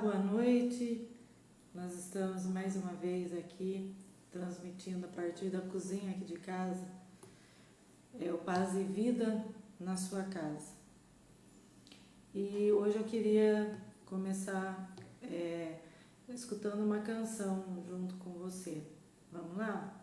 boa noite. Nós estamos mais uma vez aqui transmitindo a partir da cozinha aqui de casa. É o Paz e Vida na sua casa. E hoje eu queria começar escutando uma canção junto com você. Vamos lá?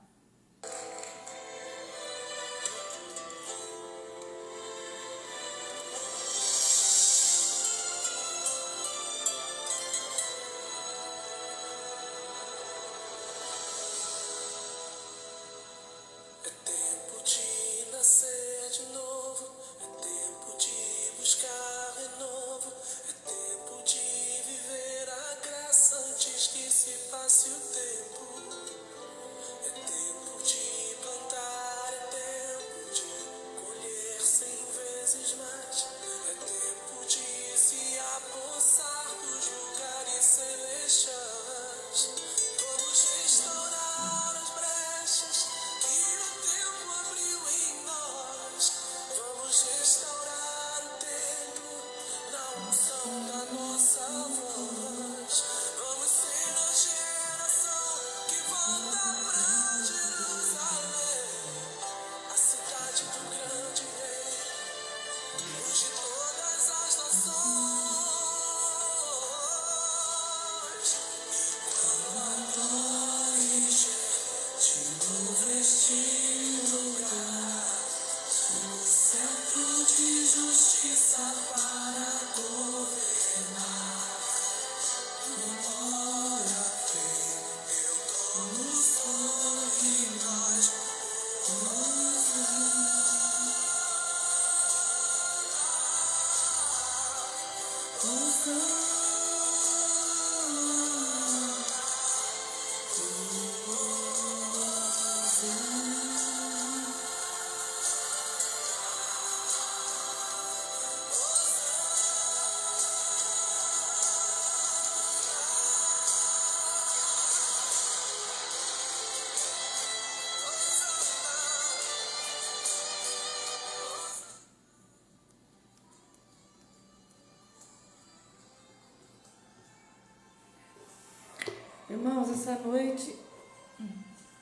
Irmãos, essa noite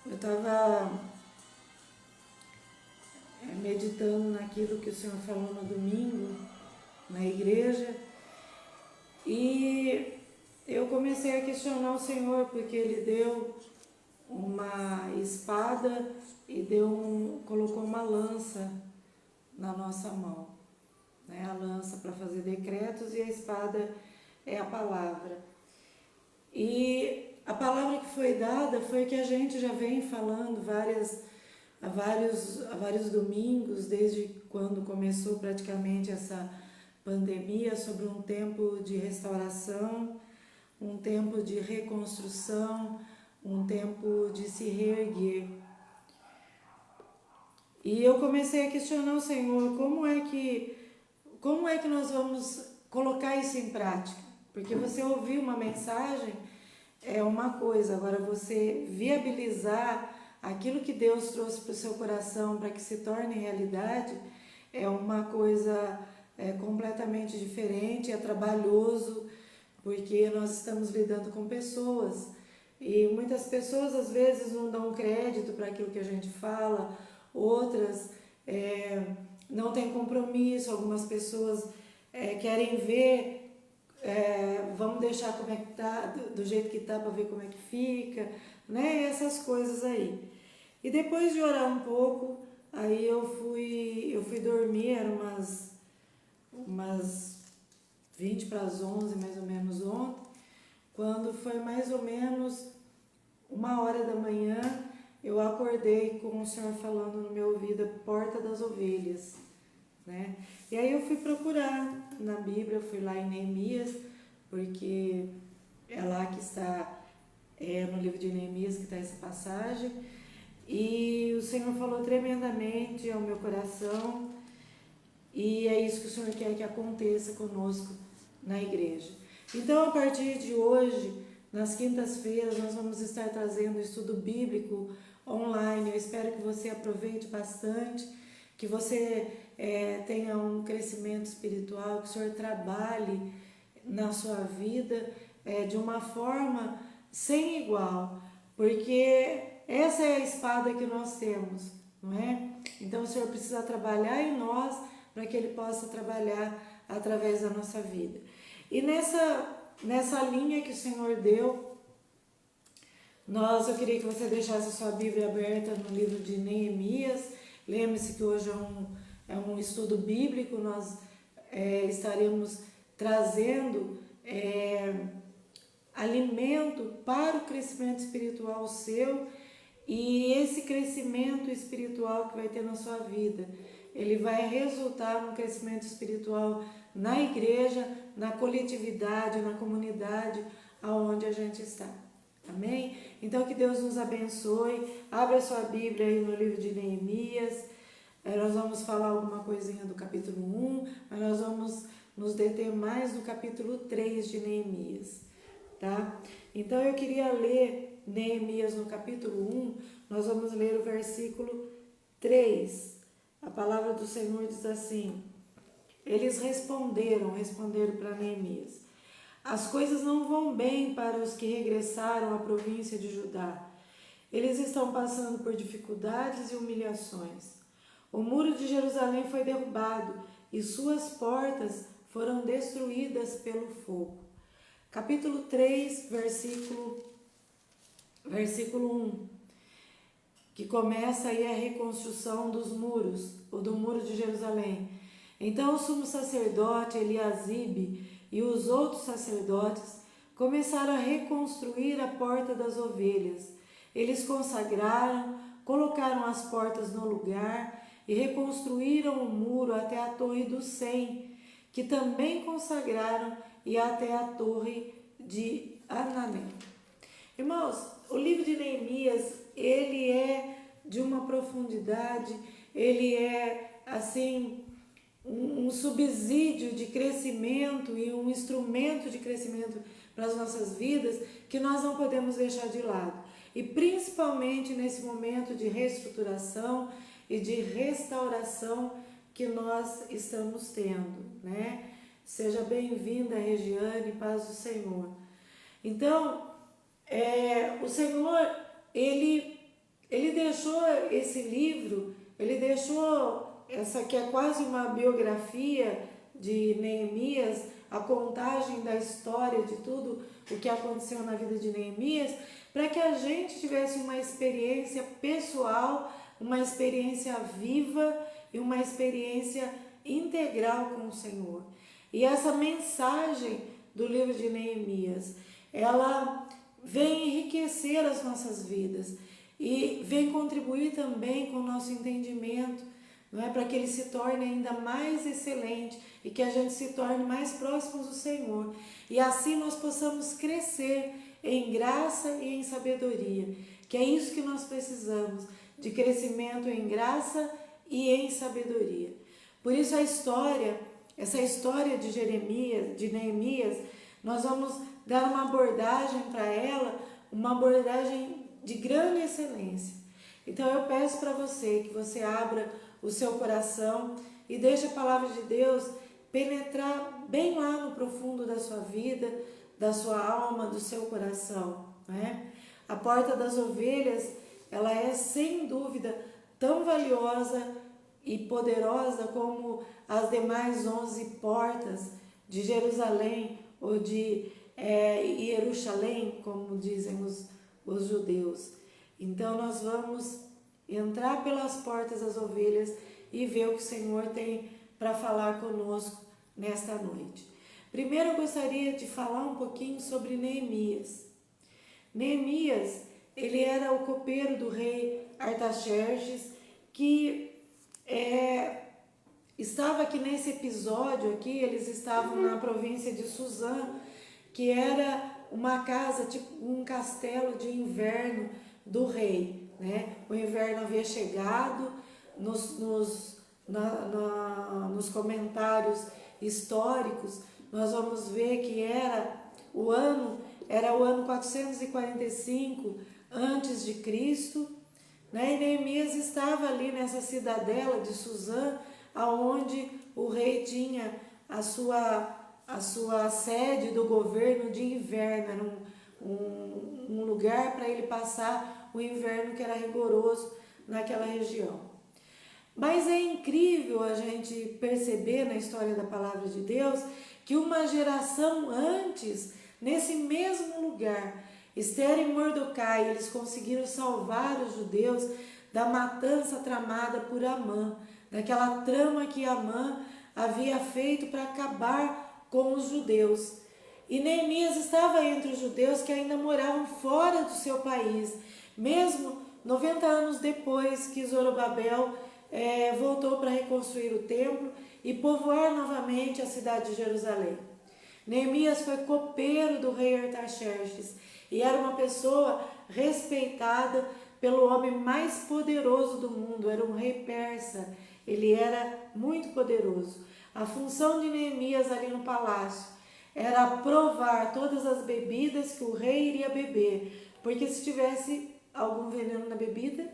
eu estava meditando naquilo que o Senhor falou no domingo, na igreja, e eu comecei a questionar o Senhor, porque Ele deu uma espada e colocou uma lança na nossa mão, né? A lança para fazer decretos e a espada é a palavra. E a palavra que foi dada foi que a gente já vem falando há vários domingos, desde quando começou praticamente essa pandemia, sobre um tempo de restauração, um tempo de reconstrução, um tempo de se reerguer. E eu comecei a questionar o Senhor, como é que nós vamos colocar isso em prática? Porque você ouvir uma mensagem é uma coisa, agora você viabilizar aquilo que Deus trouxe para o seu coração para que se torne realidade é uma coisa completamente diferente, é trabalhoso, porque nós estamos lidando com pessoas e muitas pessoas às vezes não dão crédito para aquilo que a gente fala, outras não têm compromisso, algumas pessoas querem ver. Vamos deixar como é que tá, do jeito que tá, para ver como é que fica, né? Essas coisas aí. E depois de orar um pouco, aí eu fui dormir, era umas 20 para as 11 mais ou menos ontem, quando foi mais ou menos 1h da manhã, eu acordei com o Senhor falando no meu ouvido, a porta das ovelhas, né? E aí eu fui procurar na Bíblia, fui lá em Neemias, porque é lá que está, no livro de Neemias que está essa passagem, e o Senhor falou tremendamente ao meu coração, e é isso que o Senhor quer que aconteça conosco na igreja. Então, a partir de hoje, nas quintas-feiras, nós vamos estar trazendo o estudo bíblico online. Eu espero que você aproveite bastante, que você tenha um crescimento espiritual, que o Senhor trabalhe na sua vida de uma forma sem igual, porque essa é a espada que nós temos, não é? Então o Senhor precisa trabalhar em nós para que Ele possa trabalhar através da nossa vida. E nessa linha que o Senhor deu, eu queria que você deixasse a sua Bíblia aberta no livro de Neemias. Lembre-se que hoje é um estudo bíblico, nós estaremos trazendo alimento para o crescimento espiritual seu, e esse crescimento espiritual que vai ter na sua vida, ele vai resultar num crescimento espiritual na igreja, na coletividade, na comunidade aonde a gente está. Amém? Então que Deus nos abençoe. Abra sua Bíblia aí no livro de Neemias. Nós vamos falar alguma coisinha do capítulo 1, mas nós vamos nos deter mais no capítulo 3 de Neemias, tá? Então eu queria ler Neemias no capítulo 1, nós vamos ler o versículo 3. A palavra do Senhor diz assim: eles responderam para Neemias: as coisas não vão bem para os que regressaram à província de Judá. Eles estão passando por dificuldades e humilhações. O muro de Jerusalém foi derrubado e suas portas foram destruídas pelo fogo. Capítulo 3, versículo 1, que começa aí a reconstrução dos muros, ou do muro de Jerusalém. Então o sumo sacerdote Eliasibe e os outros sacerdotes começaram a reconstruir a porta das ovelhas. Eles consagraram, colocaram as portas no lugar e reconstruíram o muro até a torre do 100, que também consagraram, e até a torre de Ananem. Irmãos, o livro de Neemias, ele é de uma profundidade, ele é assim um subsídio de crescimento e um instrumento de crescimento para as nossas vidas que nós não podemos deixar de lado. E principalmente nesse momento de reestruturação e de restauração que nós estamos tendo, né? Seja bem-vinda, Regiane, paz do Senhor. Então, o Senhor, ele deixou esse livro, ele deixou, essa que é quase uma biografia de Neemias, a contagem da história de tudo o que aconteceu na vida de Neemias, para que a gente tivesse uma experiência pessoal, uma experiência viva e uma experiência integral com o Senhor. E essa mensagem do livro de Neemias, ela vem enriquecer as nossas vidas e vem contribuir também com o nosso entendimento, não é? Para que ele se torne ainda mais excelente e que a gente se torne mais próximos do Senhor. E assim nós possamos crescer em graça e em sabedoria, que é isso que nós precisamos, de crescimento em graça e em sabedoria. Por isso essa história de Neemias, nós vamos dar uma abordagem para ela, uma abordagem de grande excelência. Então eu peço para você que você abra o seu coração e deixe a palavra de Deus penetrar bem lá no profundo da sua vida, da sua alma, do seu coração, né? A porta das ovelhas, ela é sem dúvida tão valiosa e poderosa como as demais 11 portas de Jerusalém ou de Jerusalém, como dizem os judeus. Então nós vamos entrar pelas portas das ovelhas e ver o que o Senhor tem para falar conosco nesta noite. Primeiro eu gostaria de falar um pouquinho sobre Neemias. Neemias, ele era o copeiro do rei Artaxerxes, que estava aqui nesse episódio aqui, eles estavam na província de Suzã, que era uma casa, tipo um castelo de inverno do rei, né? O inverno havia chegado, nos comentários históricos, nós vamos ver que era o ano 445 antes de Cristo, né? E Neemias estava ali nessa cidadela de Suzã, aonde o rei tinha a sua a sua sede do governo de inverno, era um lugar para ele passar o inverno que era rigoroso naquela região. Mas é incrível a gente perceber na história da palavra de Deus que uma geração antes, nesse mesmo lugar, Esther e Mordecai, eles conseguiram salvar os judeus da matança tramada por Amã, daquela trama que Amã havia feito para acabar com os judeus. E Neemias estava entre os judeus que ainda moravam fora do seu país, mesmo 90 anos depois que Zorobabel voltou para reconstruir o templo e povoar novamente a cidade de Jerusalém. Neemias foi copeiro do rei Artaxerxes e era uma pessoa respeitada pelo homem mais poderoso do mundo, era um rei persa, ele era muito poderoso. A função de Neemias ali no palácio era provar todas as bebidas que o rei iria beber, porque se tivesse algum veneno na bebida,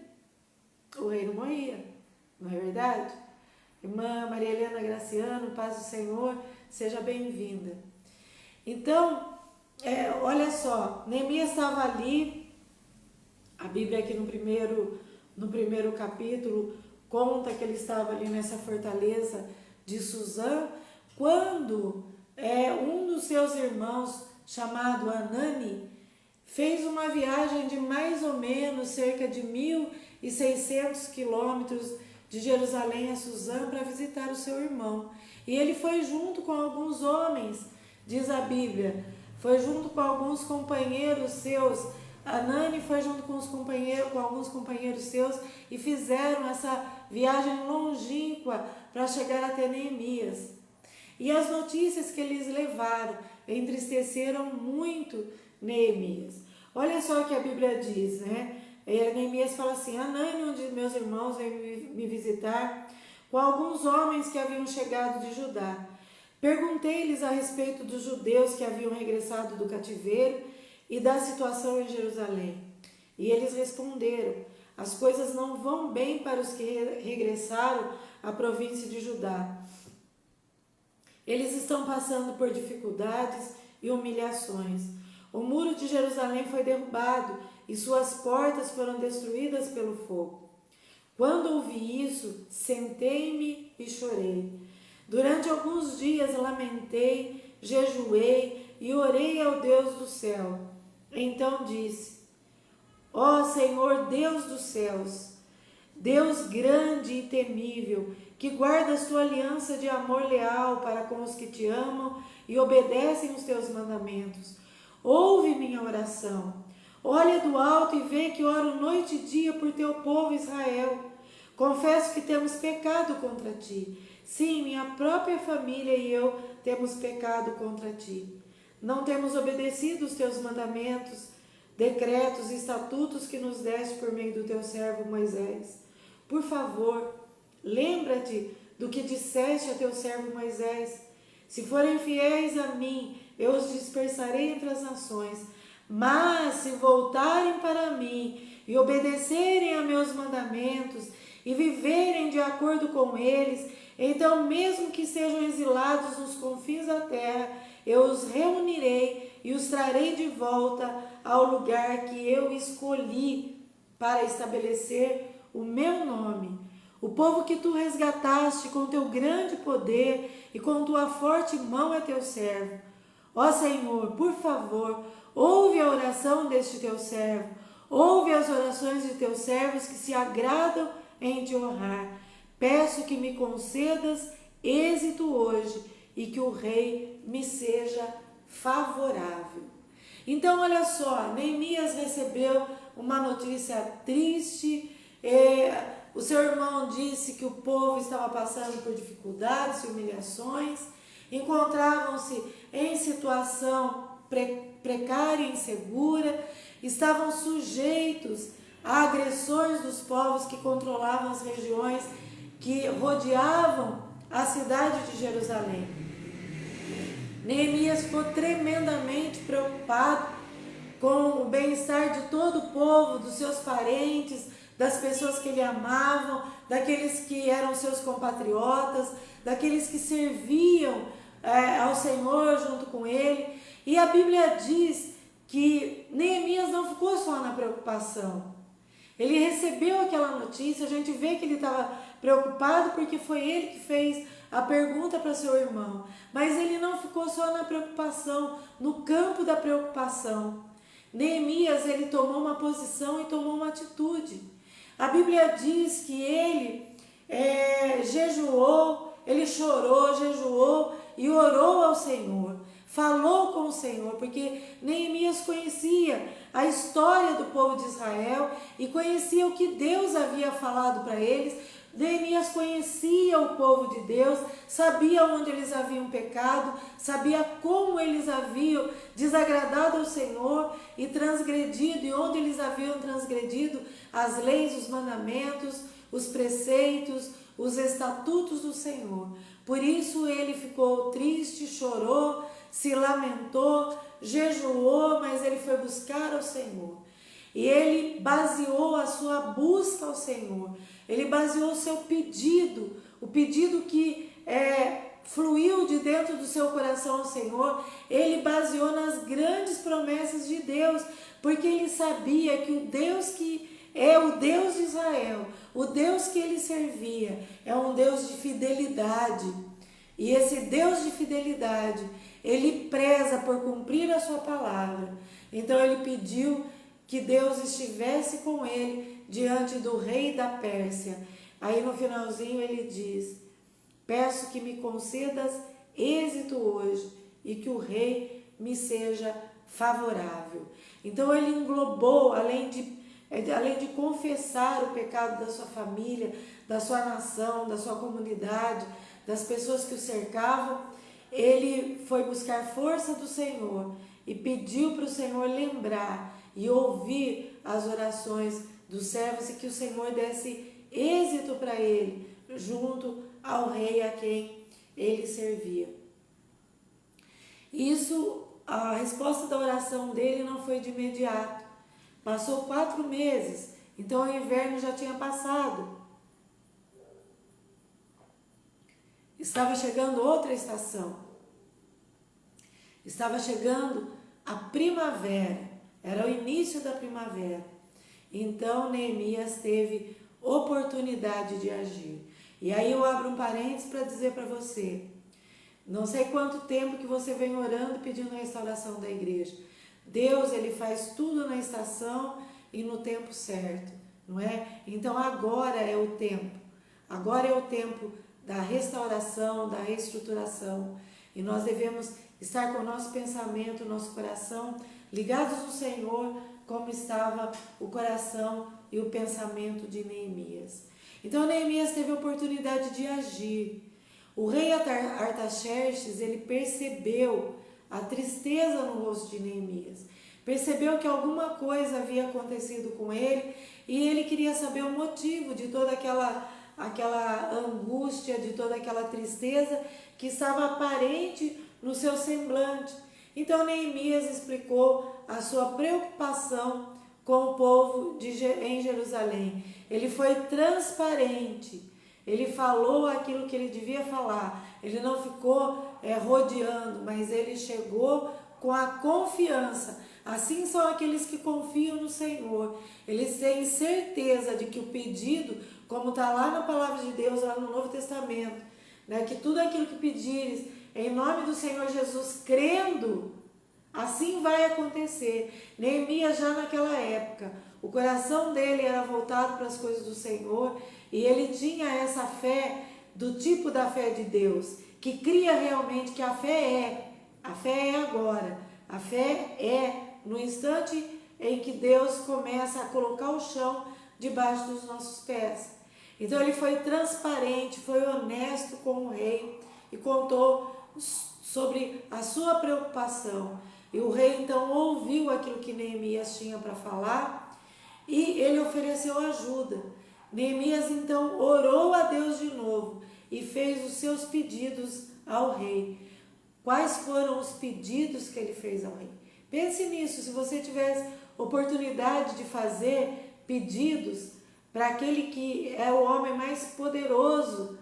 o rei não morria, não é verdade? Irmã Maria Helena Graciano, paz do Senhor, seja bem-vinda. Então, olha só, Neemias estava ali, a Bíblia aqui no primeiro capítulo conta que ele estava ali nessa fortaleza de Suzã, quando um dos seus irmãos, chamado Anani, fez uma viagem de mais ou menos cerca de 1.600 quilômetros de Jerusalém a Suzã para visitar o seu irmão. E ele foi junto com alguns homens, diz a Bíblia, foi junto com alguns companheiros seus. Anani foi junto com alguns companheiros seus e fizeram essa viagem longínqua para chegar até Neemias. E as notícias que eles levaram entristeceram muito Neemias. Olha só o que a Bíblia diz, né? Neemias fala assim: Anani, um de meus irmãos, veio me visitar com alguns homens que haviam chegado de Judá. Perguntei-lhes a respeito dos judeus que haviam regressado do cativeiro e da situação em Jerusalém. E eles responderam: as coisas não vão bem para os que regressaram à província de Judá. Eles estão passando por dificuldades e humilhações. O muro de Jerusalém foi derrubado e suas portas foram destruídas pelo fogo. Quando ouvi isso, sentei-me e chorei. Durante alguns dias lamentei, jejuei e orei ao Deus do céu. Então disse: ó Senhor Deus dos céus, Deus grande e temível, que guarda a sua aliança de amor leal para com os que te amam e obedecem os teus mandamentos, ouve minha oração. Olha do alto e vê que oro noite e dia por teu povo Israel. Confesso que temos pecado contra ti. Sim, minha própria família e eu temos pecado contra ti. Não temos obedecido os teus mandamentos, decretos e estatutos que nos deste por meio do teu servo Moisés. Por favor, lembra-te do que disseste a teu servo Moisés. Se forem fiéis a mim, eu os dispersarei entre as nações. Mas se voltarem para mim e obedecerem a meus mandamentos e viverem de acordo com eles, então mesmo que sejam exilados nos confins da terra, eu os reunirei e os trarei de volta ao lugar que eu escolhi para estabelecer o meu nome. O povo que tu resgataste com teu grande poder e com tua forte mão é teu servo. Ó Senhor, por favor, ouve a oração deste teu servo, ouve as orações de teus servos que se agradam em te honrar. Peço que me concedas êxito hoje e que o rei me seja favorável. Então, olha só, Neemias recebeu uma notícia triste. O seu irmão disse que o povo estava passando por dificuldades e humilhações, encontravam-se em situação precária e insegura, estavam sujeitos a agressões dos povos que controlavam as regiões que rodeavam a cidade de Jerusalém. Neemias ficou tremendamente preocupado com o bem-estar de todo o povo, dos seus parentes, das pessoas que ele amavam, daqueles que eram seus compatriotas, daqueles que serviam ao Senhor junto com ele. E a Bíblia diz que Neemias não ficou só na preocupação. Ele recebeu aquela notícia, a gente vê que ele estava preocupado porque foi ele que fez a pergunta para seu irmão. Mas ele não ficou só na preocupação, no campo da preocupação. Neemias, ele tomou uma posição e tomou uma atitude. A Bíblia diz que ele jejuou, ele chorou, jejuou e orou ao Senhor. Falou com o Senhor, porque Neemias conhecia a história do povo de Israel e conhecia o que Deus havia falado para eles. Neemias conhecia o povo de Deus, sabia onde eles haviam pecado, sabia como eles haviam desagradado ao Senhor e transgredido, e onde eles haviam transgredido as leis, os mandamentos, os preceitos, os estatutos do Senhor. Por isso ele ficou triste, chorou, se lamentou, jejuou, mas ele foi buscar ao Senhor. E ele baseou a sua busca ao Senhor. Ele baseou o seu pedido, o pedido que fluiu de dentro do seu coração ao Senhor. Ele baseou nas grandes promessas de Deus, porque ele sabia que o Deus que é o Deus de Israel, o Deus que ele servia, é um Deus de fidelidade. E esse Deus de fidelidade, ele preza por cumprir a sua palavra. Então ele pediu que Deus estivesse com ele diante do rei da Pérsia. Aí no finalzinho ele diz: peço que me concedas êxito hoje e que o rei me seja favorável. Então ele englobou, além de confessar o pecado da sua família, da sua nação, da sua comunidade, das pessoas que o cercavam, ele foi buscar força do Senhor e pediu para o Senhor lembrar e ouvir as orações dos servos e que o Senhor desse êxito para ele, junto ao rei a quem ele servia. Isso, a resposta da oração dele não foi de imediato. Passou 4 meses, então o inverno já tinha passado. Estava chegando outra estação. Estava chegando a primavera. Era o início da primavera. Então Neemias teve oportunidade de agir. E aí eu abro um parênteses para dizer para você. Não sei quanto tempo que você vem orando pedindo a restauração da igreja. Deus, ele faz tudo na estação e no tempo certo, não é? Então agora é o tempo. Agora é o tempo da restauração, da reestruturação. E nós devemos estar com o nosso pensamento, o nosso coração ligados no Senhor, como estava o coração e o pensamento de Neemias. Então Neemias teve a oportunidade de agir. O rei Artaxerxes, ele percebeu a tristeza no rosto de Neemias. Percebeu que alguma coisa havia acontecido com ele e ele queria saber o motivo de toda aquela angústia, de toda aquela tristeza que estava aparente no seu semblante. Então Neemias explicou a sua preocupação com o povo em Jerusalém. Ele foi transparente, ele falou aquilo que ele devia falar, ele não ficou rodeando, mas ele chegou com a confiança. Assim são aqueles que confiam no Senhor. Eles têm certeza de que o pedido, como está lá na palavra de Deus, lá no Novo Testamento, né, que tudo aquilo que pedires em nome do Senhor Jesus, crendo, assim vai acontecer. Neemias já naquela época, o coração dele era voltado para as coisas do Senhor e ele tinha essa fé do tipo da fé de Deus, que cria realmente que a fé é agora, a fé é no instante em que Deus começa a colocar o chão debaixo dos nossos pés. Então ele foi transparente, foi honesto com o rei e contou sobre a sua preocupação. E o rei então ouviu aquilo que Neemias tinha para falar e ele ofereceu ajuda. Neemias então orou a Deus de novo e fez os seus pedidos ao rei. Quais foram os pedidos que ele fez ao rei? Pense nisso, se você tivesse oportunidade de fazer pedidos para aquele que é o homem mais poderoso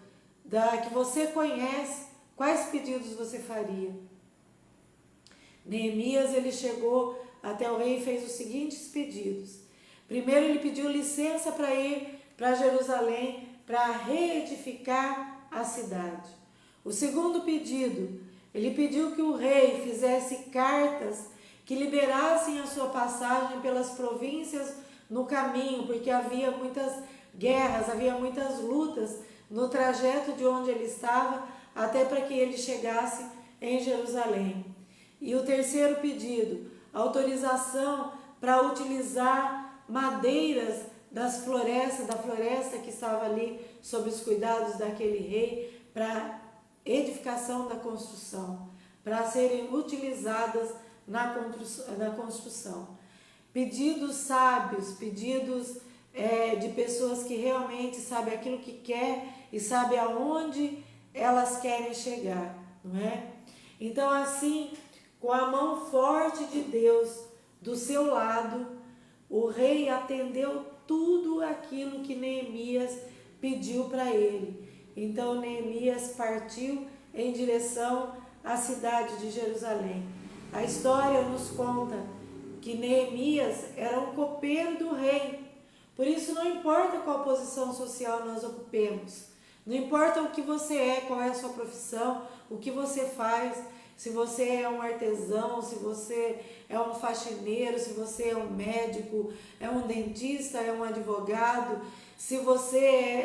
que você conhece, quais pedidos você faria? Neemias, ele chegou até o rei e fez os seguintes pedidos. Primeiro, ele pediu licença para ir para Jerusalém para reedificar a cidade. O segundo pedido, ele pediu que o rei fizesse cartas que liberassem a sua passagem pelas províncias no caminho, porque havia muitas guerras, havia muitas lutas no trajeto de onde ele estava até para que ele chegasse em Jerusalém. E o terceiro pedido, autorização para utilizar madeiras da floresta que estava ali sob os cuidados daquele rei para edificação da construção, para serem utilizadas na construção. Pedidos sábios, pedidos de pessoas que realmente sabem aquilo que quer e sabem aonde elas querem chegar, não é? Então, assim, com a mão forte de Deus do seu lado, o rei atendeu tudo aquilo que Neemias pediu para ele. Então, Neemias partiu em direção à cidade de Jerusalém. A história nos conta que Neemias era um copeiro do rei. Por isso, não importa qual posição social nós ocupemos, não importa o que você é, qual é a sua profissão, o que você faz, se você é um artesão, se você é um faxineiro, se você é um médico, é um dentista, é um advogado, se você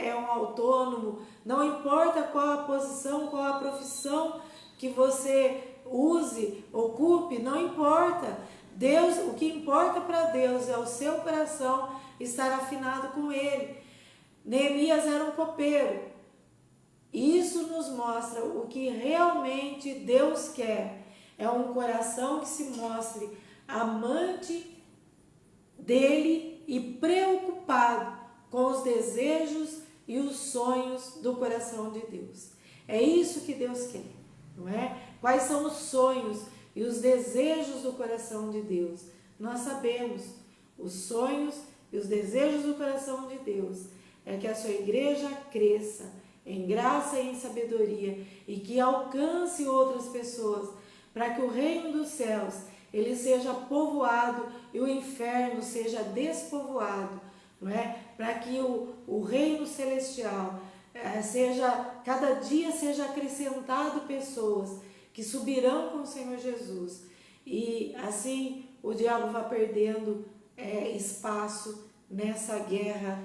é um autônomo, não importa qual a posição, qual a profissão que você use, ocupe, não importa. Deus, o que importa para Deus é o seu coração estar afinado com Ele. Neemias era um copeiro. Isso nos mostra o que realmente Deus quer. É um coração que se mostre amante dele e preocupado com os desejos e os sonhos do coração de Deus. É isso que Deus quer, não é? Quais são os sonhos e os desejos do coração de Deus? Nós sabemos, os sonhos e os desejos do coração de Deus é que a sua igreja cresça em graça e em sabedoria e que alcance outras pessoas, para que o reino dos céus ele seja povoado e o inferno seja despovoado, não é? Para que o reino celestial cada dia seja acrescentado pessoas que subirão com o Senhor Jesus, e assim o diabo vai perdendo espaço nessa guerra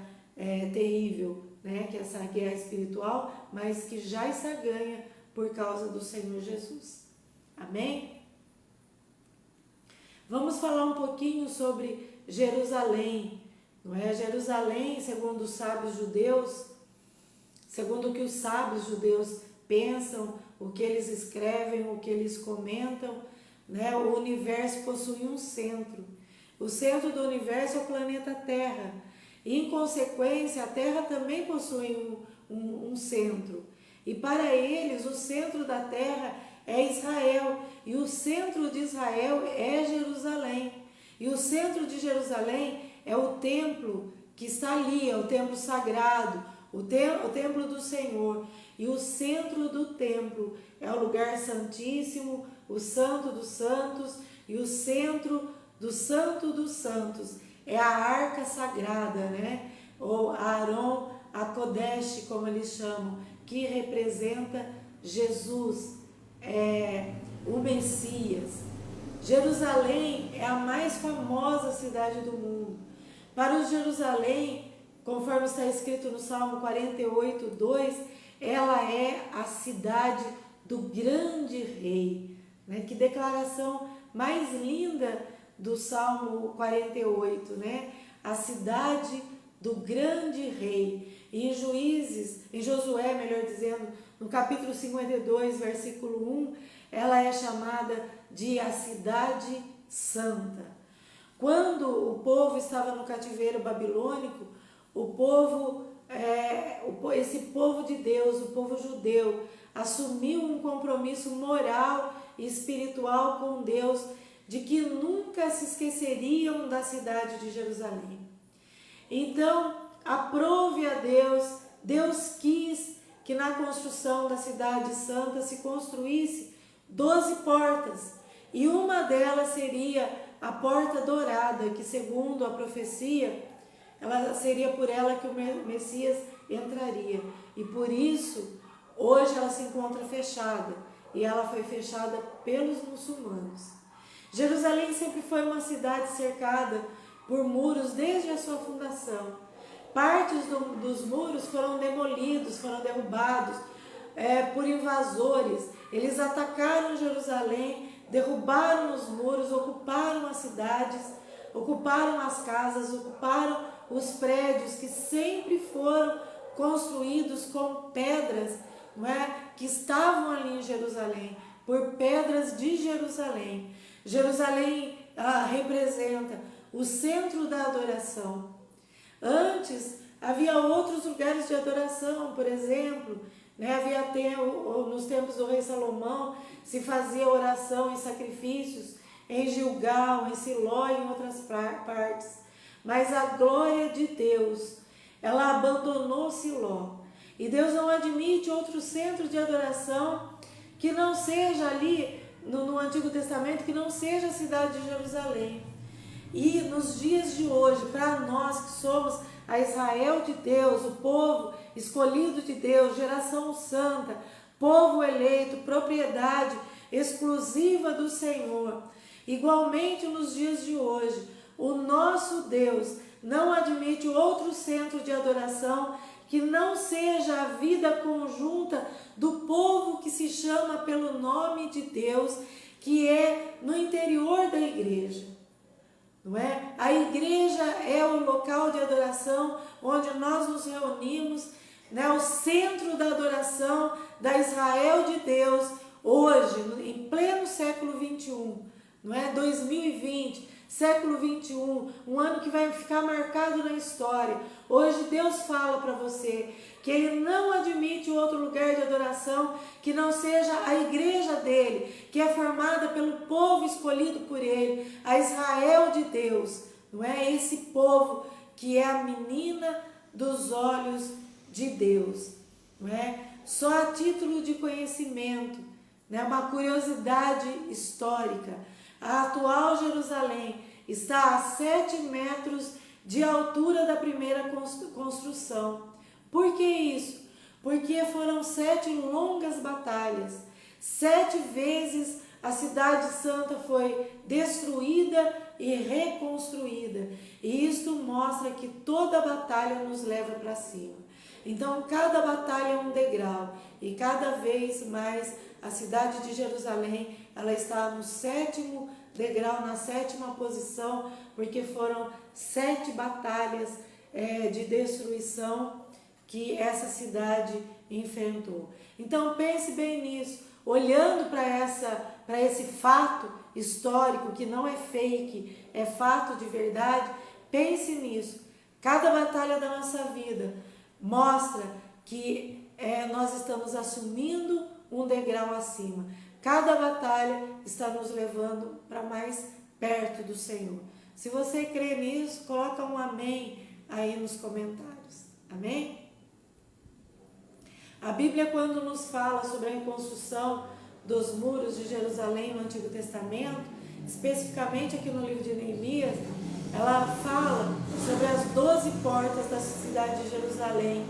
terrível, né? Que é essa guerra espiritual, mas que já está ganha por causa do Senhor Jesus. Amém? Vamos falar um pouquinho sobre Jerusalém, não é? Jerusalém, segundo os sábios judeus, segundo o que os sábios judeus pensam, o que eles escrevem, o que eles comentam, né? O universo possui um centro. O centro do universo é o planeta Terra. E, em consequência, a Terra também possui um centro. E para eles, o centro da Terra é Israel. E o centro de Israel é Jerusalém. E o centro de Jerusalém é o templo que está ali, é o templo sagrado, o templo do Senhor. E o centro do templo é o lugar santíssimo, o santo dos santos, e o centro do santo dos santos é a arca sagrada, né? Ou Aaron HaKodesh, como eles chamam, que representa Jesus, o Messias. Jerusalém é a mais famosa cidade do mundo. Para os Jerusalém, conforme está escrito no Salmo 48:2, ela é a cidade do grande rei, né? Que declaração mais linda do Salmo 48, né? A cidade do grande rei. E em Josué, melhor dizendo, no capítulo 52, versículo 1, ela é chamada de a cidade santa. Quando o povo estava no cativeiro babilônico, esse povo de Deus, o povo judeu, assumiu um compromisso moral e espiritual com Deus, de que nunca se esqueceriam da cidade de Jerusalém. Então, aprove a Deus, Deus quis que na construção da cidade santa se construísse 12 portas, e uma delas seria a porta dourada, que segundo a profecia, seria por ela que o Messias entraria. E por isso, hoje ela se encontra fechada, e ela foi fechada pelos muçulmanos. Jerusalém sempre foi uma cidade cercada por muros desde a sua fundação. Partes dos muros foram demolidos, foram derrubados por invasores. Eles atacaram Jerusalém, derrubaram os muros, ocuparam as cidades, ocuparam as casas, ocuparam os prédios que sempre foram construídos com pedras, não é? Que estavam ali em Jerusalém, por pedras de Jerusalém. Jerusalém representa o centro da adoração. Antes havia outros lugares de adoração, por exemplo, né? Havia nos tempos do rei Salomão, se fazia oração e sacrifícios em Gilgal, em Siló e em outras partes. Mas a glória de Deus, ela abandonou Siló. E Deus não admite outro centro de adoração que não seja ali, no Antigo Testamento, que não seja a cidade de Jerusalém. E nos dias de hoje, para nós que somos a Israel de Deus, o povo escolhido de Deus, geração santa, povo eleito, propriedade exclusiva do Senhor, igualmente nos dias de hoje, o nosso Deus não admite outro centro de adoração que não seja a vida conjunta do povo que se chama pelo nome de Deus, que é no interior da igreja. Não é? A igreja é o local de adoração onde nós nos reunimos, né? O centro da adoração da Israel de Deus, hoje, em pleno século 21, não é? 2020, século 21, um ano que vai ficar marcado na história. Hoje Deus fala para você que Ele não admite outro lugar de adoração que não seja a igreja dele, que é formada pelo povo escolhido por Ele, a Israel de Deus. Não é esse povo que é a menina dos olhos de Deus. Não é? Só a título de conhecimento, né? Uma curiosidade histórica. A atual Jerusalém está a 7 metros de altura da primeira construção. Por que isso? Porque foram 7 longas batalhas. 7 vezes a cidade santa foi destruída e reconstruída. E isto mostra que toda batalha nos leva para cima. Então, cada batalha é um degrau. E cada vez mais a cidade de Jerusalém, ela está no 7º degrau, na 7ª posição, porque foram 7 batalhas de destruição que essa cidade enfrentou. Então pense bem nisso, olhando para esse fato histórico que não é fake, é fato de verdade. Pense nisso. Cada batalha da nossa vida mostra que nós estamos assumindo um degrau acima. Cada batalha está nos levando para mais perto do Senhor. Se você crê nisso, coloca um amém aí nos comentários. Amém? A Bíblia, quando nos fala sobre a reconstrução dos muros de Jerusalém no Antigo Testamento, especificamente aqui no livro de Neemias, ela fala sobre as 12 portas da cidade de Jerusalém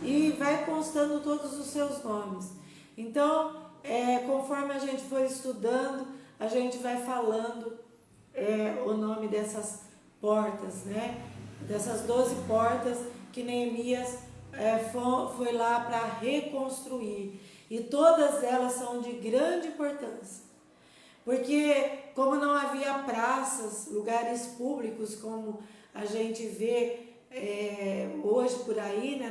e vai constando todos os seus nomes. Então, conforme a gente for estudando, a gente vai falando o nome dessas portas, né? Dessas 12 portas que Neemias foi lá para reconstruir. E todas elas são de grande importância. Porque como não havia praças, lugares públicos, como a gente vê hoje por aí, né,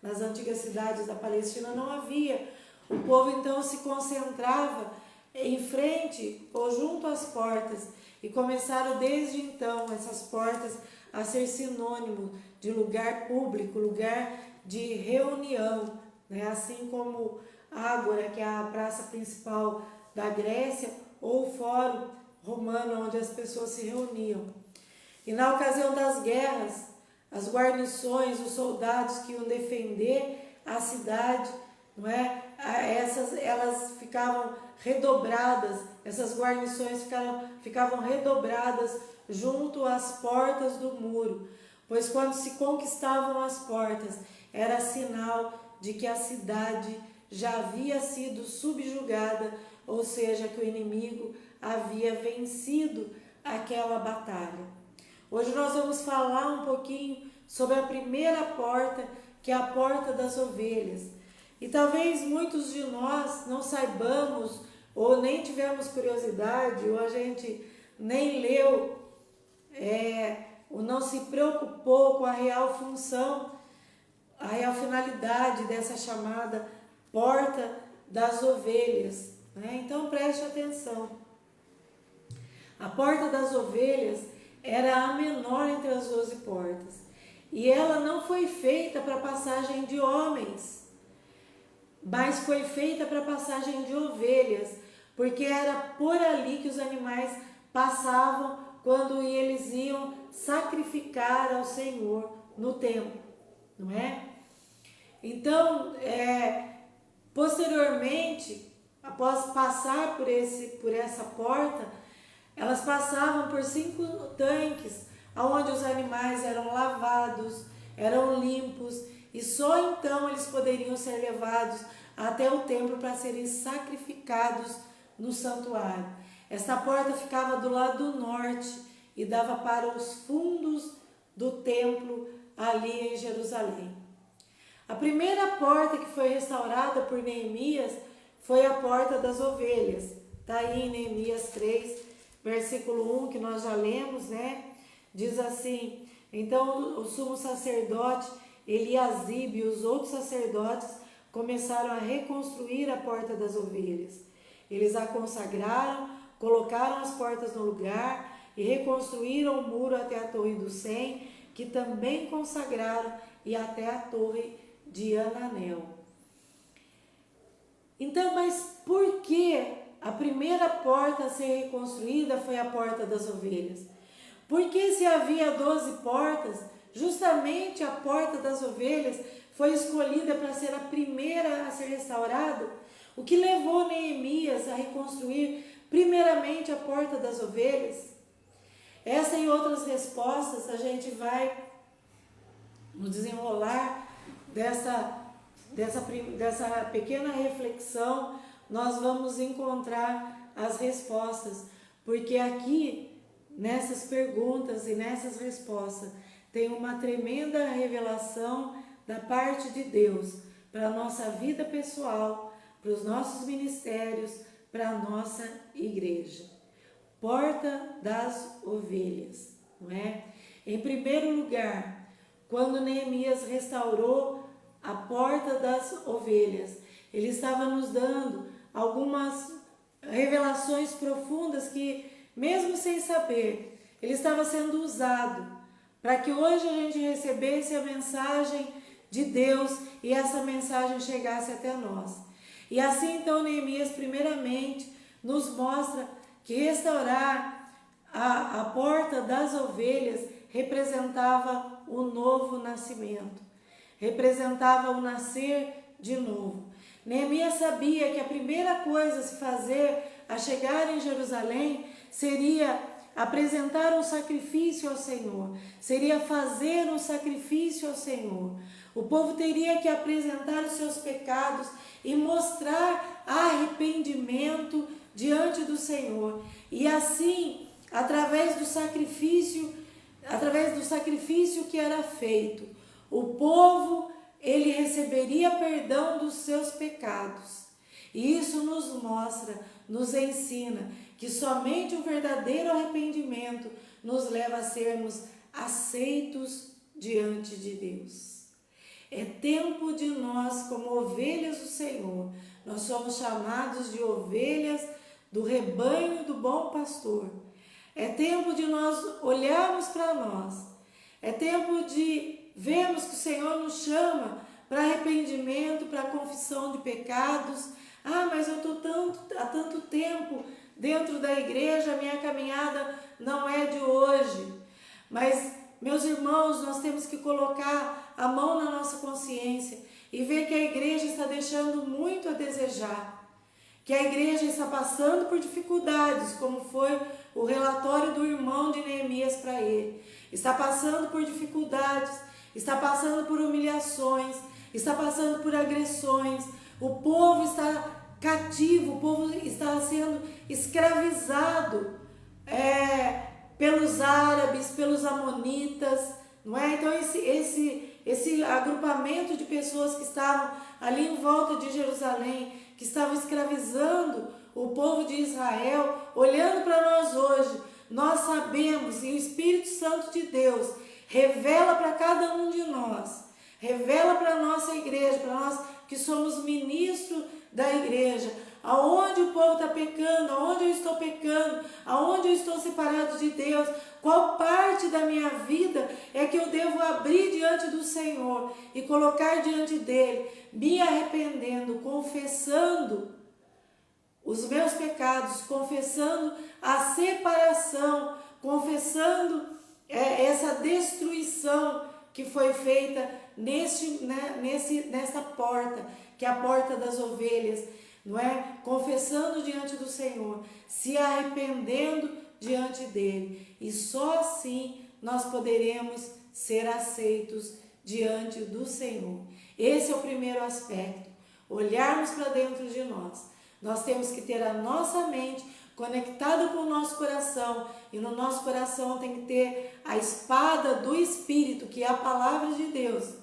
nas antigas cidades da Palestina, não havia. O povo então se concentrava em frente ou junto às portas. E começaram desde então essas portas a ser sinônimo de lugar público, lugar de reunião, né? Assim como Ágora, que é a praça principal da Grécia, ou o Fórum Romano, onde as pessoas se reuniam. E na ocasião das guerras, as guarnições, os soldados que iam defender a cidade, não é? Elas ficavam redobradas, essas guarnições ficavam redobradas junto às portas do muro, pois quando se conquistavam as portas, era sinal de que a cidade já havia sido subjugada, ou seja, que o inimigo havia vencido aquela batalha. Hoje nós vamos falar um pouquinho sobre a primeira porta, que é a porta das ovelhas. E talvez muitos de nós não saibamos, ou nem tivemos curiosidade, ou a gente nem leu, ou não se preocupou com a real função, a real finalidade dessa chamada porta das ovelhas, né? Então preste atenção. A porta das ovelhas era a menor entre as 12 portas, e ela não foi feita para passagem de homens, mas foi feita para passagem de ovelhas, porque era por ali que os animais passavam quando eles iam sacrificar ao Senhor no templo, não é? Então, posteriormente, após passar por essa porta, elas passavam por 5 tanques, onde os animais eram lavados, eram limpos, e só então eles poderiam ser levados até o templo para serem sacrificados no santuário. Esta porta ficava do lado norte e dava para os fundos do templo ali em Jerusalém. A primeira porta que foi restaurada por Neemias foi a porta das ovelhas. Está aí em Neemias 3, versículo 1, que nós já lemos, né? Diz assim: então o sumo sacerdote Eliasibe e os outros sacerdotes começaram a reconstruir a porta das ovelhas. Eles a consagraram, colocaram as portas no lugar e reconstruíram o muro até a torre do Sem, que também consagraram, e até a torre de Ananel. Então, mas por que a primeira porta a ser reconstruída foi a porta das ovelhas? Porque se havia 12 portas, justamente a porta das ovelhas foi escolhida para ser a primeira a ser restaurada, o que levou Neemias a reconstruir primeiramente a porta das ovelhas. Essa e outras respostas a gente vai no desenrolar dessa pequena reflexão, nós vamos encontrar as respostas, porque aqui, nessas perguntas e nessas respostas, tem uma tremenda revelação da parte de Deus para a nossa vida pessoal, para os nossos ministérios, para a nossa igreja. Porta das ovelhas, não é? Em primeiro lugar, quando Neemias restaurou a porta das ovelhas, ele estava nos dando algumas revelações profundas que, mesmo sem saber, ele estava sendo usado para que hoje a gente recebesse a mensagem de Deus e essa mensagem chegasse até nós. E assim então Neemias primeiramente nos mostra que restaurar a porta das ovelhas representava o novo nascimento, representava o nascer de novo. Neemias sabia que a primeira coisa a se fazer a chegar em Jerusalém seria apresentar um sacrifício ao Senhor, seria fazer um sacrifício ao Senhor. O povo teria que apresentar os seus pecados e mostrar arrependimento diante do Senhor. E assim, através do sacrifício que era feito, o povo, ele receberia perdão dos seus pecados. E isso nos mostra, nos ensina que somente o verdadeiro arrependimento nos leva a sermos aceitos diante de Deus. É tempo de nós, como ovelhas do Senhor, nós somos chamados de ovelhas do rebanho do bom pastor. É tempo de nós olharmos para nós. É tempo de vermos que o Senhor nos chama para arrependimento, para confissão de pecados. Ah, mas eu estou há tanto tempo dentro da igreja, a minha caminhada não é de hoje. Mas, meus irmãos, nós temos que colocar a mão na nossa consciência e vê que a igreja está deixando muito a desejar, que a igreja está passando por dificuldades, como foi o relatório do irmão de Neemias para ele. Está passando por dificuldades, está passando por humilhações, está passando por agressões. O povo está cativo, o povo está sendo escravizado pelos árabes, pelos amonitas, não é? Então esse agrupamento de pessoas que estavam ali em volta de Jerusalém, que estavam escravizando o povo de Israel, olhando para nós hoje, nós sabemos, e o Espírito Santo de Deus revela para cada um de nós, revela para a nossa igreja, para nós que somos ministros da igreja, aonde o povo está pecando, aonde eu estou pecando, aonde eu estou separado de Deus, qual parte da minha vida é que eu devo abrir diante do Senhor e colocar diante dele, me arrependendo, confessando os meus pecados, confessando a separação, confessando essa destruição que foi feita nessa porta, que é a porta das ovelhas, não é? Confessando diante do Senhor, se arrependendo diante dele, e só assim nós poderemos ser aceitos diante do Senhor. Esse é o primeiro aspecto, olharmos para dentro de nós. Nós temos que ter a nossa mente conectada com o nosso coração, e no nosso coração tem que ter a espada do Espírito, que é a palavra de Deus,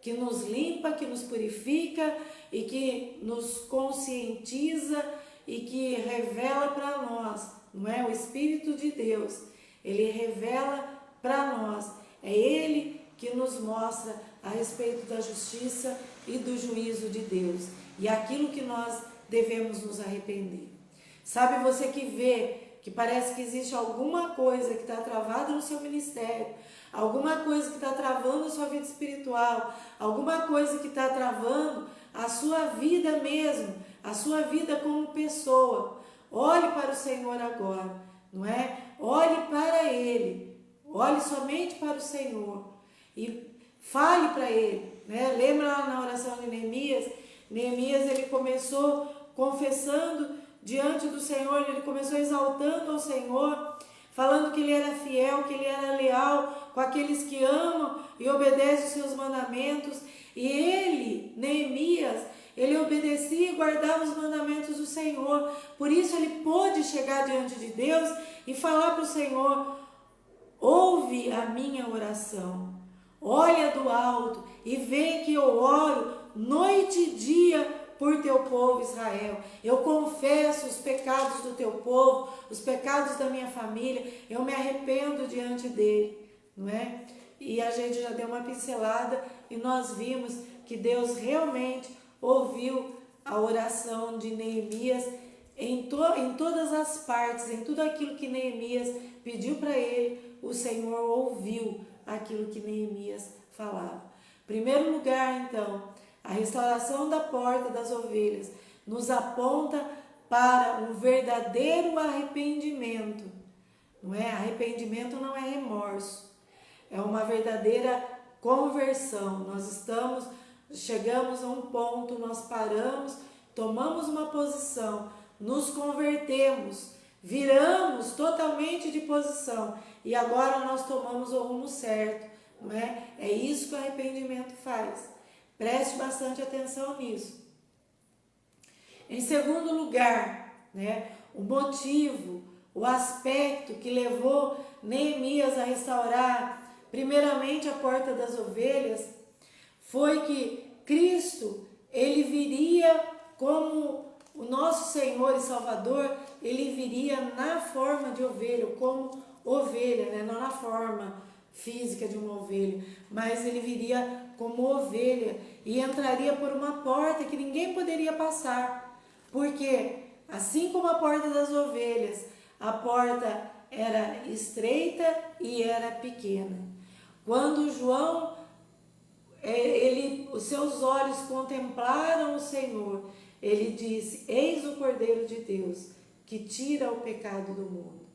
que nos limpa, que nos purifica e que nos conscientiza e que revela para nós, não é? O Espírito de Deus, ele revela para nós, é ele que nos mostra a respeito da justiça e do juízo de Deus e aquilo que nós devemos nos arrepender. Sabe, você que vê que parece que existe alguma coisa que está travada no seu ministério, alguma coisa que está travando a sua vida espiritual, alguma coisa que está travando a sua vida mesmo, a sua vida como pessoa, olhe para o Senhor agora, não é? Olhe para Ele, olhe somente para o Senhor e fale para Ele, né? Lembra lá na oração de Neemias? Neemias, ele começou confessando diante do Senhor, ele começou exaltando ao Senhor, falando que ele era fiel, que ele era leal com aqueles que amam e obedecem os seus mandamentos. E ele, Neemias, ele obedecia e guardava os mandamentos do Senhor. Por isso ele pôde chegar diante de Deus e falar para o Senhor: ouve a minha oração, olha do alto e vê que eu oro noite e dia por teu povo Israel. Eu confesso os pecados do teu povo, os pecados da minha família, eu me arrependo diante dele, não é? E a gente já deu uma pincelada e nós vimos que Deus realmente ouviu a oração de Neemias em todas as partes, em tudo aquilo que Neemias pediu para ele, o Senhor ouviu aquilo que Neemias falava. Primeiro lugar, então, a restauração da porta das ovelhas nos aponta para um verdadeiro arrependimento. Não é? Arrependimento não é remorso, é uma verdadeira conversão. Nós chegamos a um ponto, nós paramos, tomamos uma posição, nos convertemos, viramos totalmente de posição e agora nós tomamos o rumo certo, não é? É isso que o arrependimento faz. Preste bastante atenção nisso. Em segundo lugar, né, o motivo, o aspecto que levou Neemias a restaurar primeiramente a porta das ovelhas foi que Cristo, ele viria como o nosso Senhor e Salvador, ele viria na forma de ovelha, como ovelha, né? Não na forma física de uma ovelha, mas ele viria como ovelha e entraria por uma porta que ninguém poderia passar, porque assim como a porta das ovelhas, a porta era estreita e era pequena. Quando João, os seus olhos contemplaram o Senhor, ele disse: eis o Cordeiro de Deus que tira o pecado do mundo.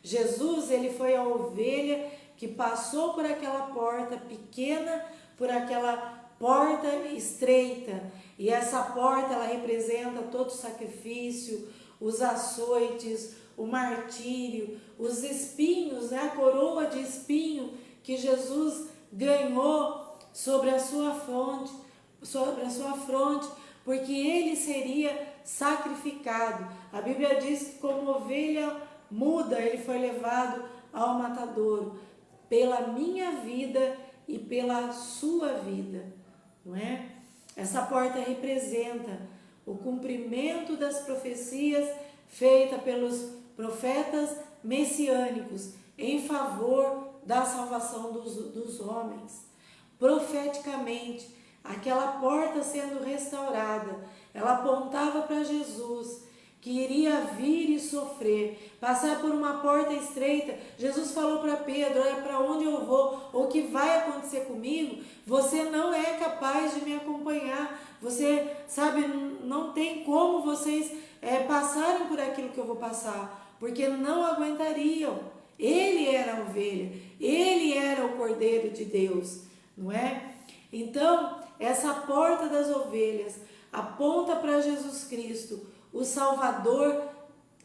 Jesus, ele foi a ovelha que passou por aquela porta pequena, por aquela porta estreita, e essa porta ela representa todo o sacrifício, os açoites, o martírio, os espinhos, né? A coroa de espinho que Jesus ganhou sobre a sua fronte, porque ele seria sacrificado. A Bíblia diz que como ovelha muda, ele foi levado ao matadouro, pela minha vida e pela sua vida, não é? Essa porta representa o cumprimento das profecias feitas pelos profetas messiânicos em favor da salvação dos homens. Profeticamente, aquela porta sendo restaurada, ela apontava para Jesus, que iria vir e sofrer, passar por uma porta estreita. Jesus falou para Pedro: olha, para onde eu vou, ou o que vai acontecer comigo, você não é capaz de me acompanhar. Você, sabe, não tem como vocês passarem por aquilo que eu vou passar, porque não aguentariam. Ele era a ovelha, ele era o Cordeiro de Deus, não é? Então, essa porta das ovelhas aponta para Jesus Cristo, o Salvador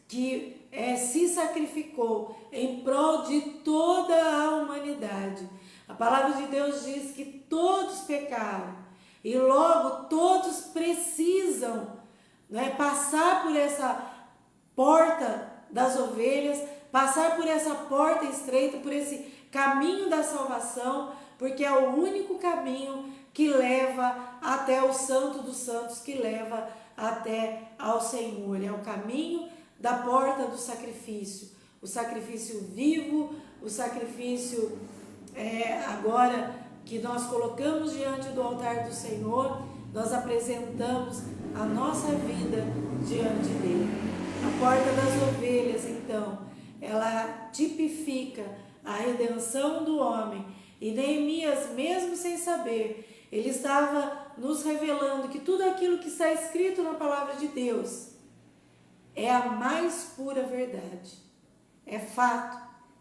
que se sacrificou em prol de toda a humanidade. A palavra de Deus diz que todos pecaram e logo todos precisam, né, passar por essa porta das ovelhas, passar por essa porta estreita, por esse caminho da salvação, porque é o único caminho que leva até o Santo dos Santos, que leva até ao Senhor. É o caminho da porta do sacrifício, o sacrifício vivo, o sacrifício agora que nós colocamos diante do altar do Senhor, nós apresentamos a nossa vida diante dele. A porta das ovelhas, então, ela tipifica a redenção do homem. E Neemias, mesmo sem saber, ele estava nos revelando que tudo aquilo que está escrito na palavra de Deus é a mais pura verdade, é fato,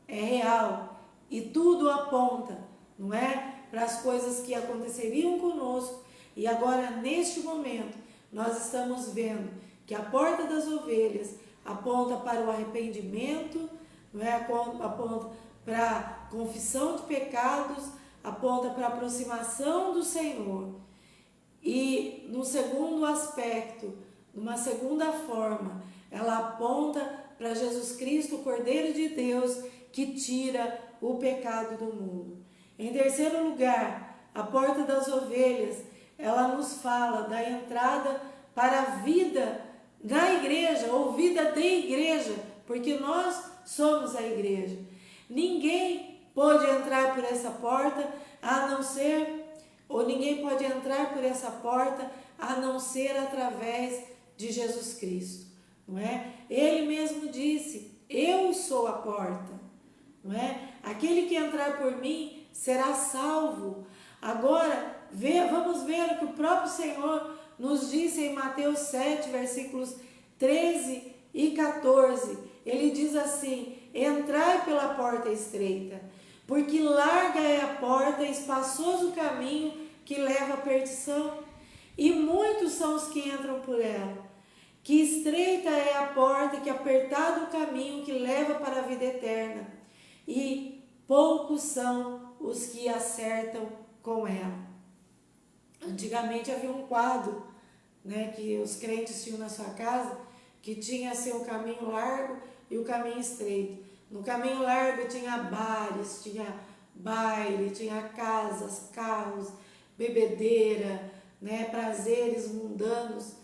é real, e tudo aponta, não é, para as coisas que aconteceriam conosco. E agora, neste momento, nós estamos vendo que a porta das ovelhas aponta para o arrependimento, não é? Aponta para a confissão de pecados, aponta para a aproximação do Senhor. E no segundo aspecto, numa segunda forma, ela aponta para Jesus Cristo, o Cordeiro de Deus, que tira o pecado do mundo. Em terceiro lugar, a porta das ovelhas, ela nos fala da entrada para a vida na igreja, ou vida de igreja, porque nós somos a igreja. Ninguém pode entrar por essa porta a não ser, ou ninguém pode entrar por essa porta a não ser através de Jesus Cristo, não é? Ele mesmo disse: eu sou a porta, não é? Aquele que entrar por mim será salvo. Agora, vamos ver o que o próprio Senhor nos disse em Mateus 7, versículos 13 e 14. Ele diz assim: entrai pela porta estreita, porque larga é a porta e espaçoso o caminho que leva à perdição, e muitos são os que entram por ela. Que estreita é a porta, que apertado o caminho que leva para a vida eterna, e poucos são os que acertam com ela. Antigamente havia um quadro, né, que os crentes tinham na sua casa, que tinha assim o caminho largo e o caminho estreito. No caminho largo tinha bares, tinha baile, tinha casas, carros, bebedeira, né, prazeres mundanos,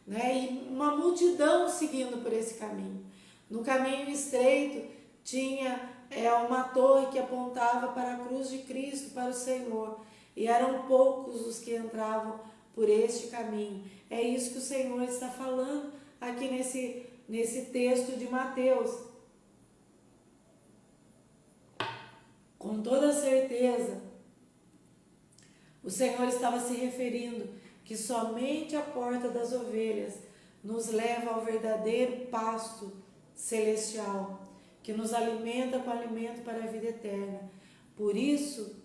né, e uma multidão seguindo por esse caminho. No caminho estreito tinha uma torre que apontava para a cruz de Cristo, para o Senhor, e eram poucos os que entravam por este caminho. É isso que o Senhor está falando aqui nesse texto de Mateus. Com toda certeza, o Senhor estava se referindo que somente a porta das ovelhas nos leva ao verdadeiro pasto celestial, que nos alimenta com alimento para a vida eterna. Por isso,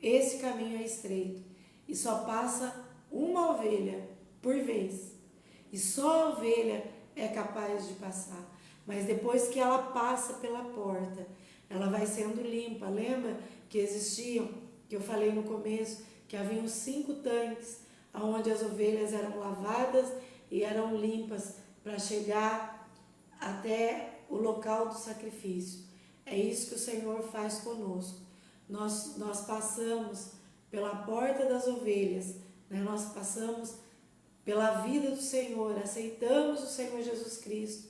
esse caminho é estreito. e só passa uma ovelha por vez. E só a ovelha é capaz de passar. Mas depois que ela passa pela porta, ela vai sendo limpa. Lembra que existiam, que eu falei no começo, que haviam 5 tanques, onde as ovelhas eram lavadas e eram limpas para chegar até o local do sacrifício. É isso que o Senhor faz conosco. Nós passamos pela porta das ovelhas, né? Nós passamos pela vida do Senhor, aceitamos o Senhor Jesus Cristo.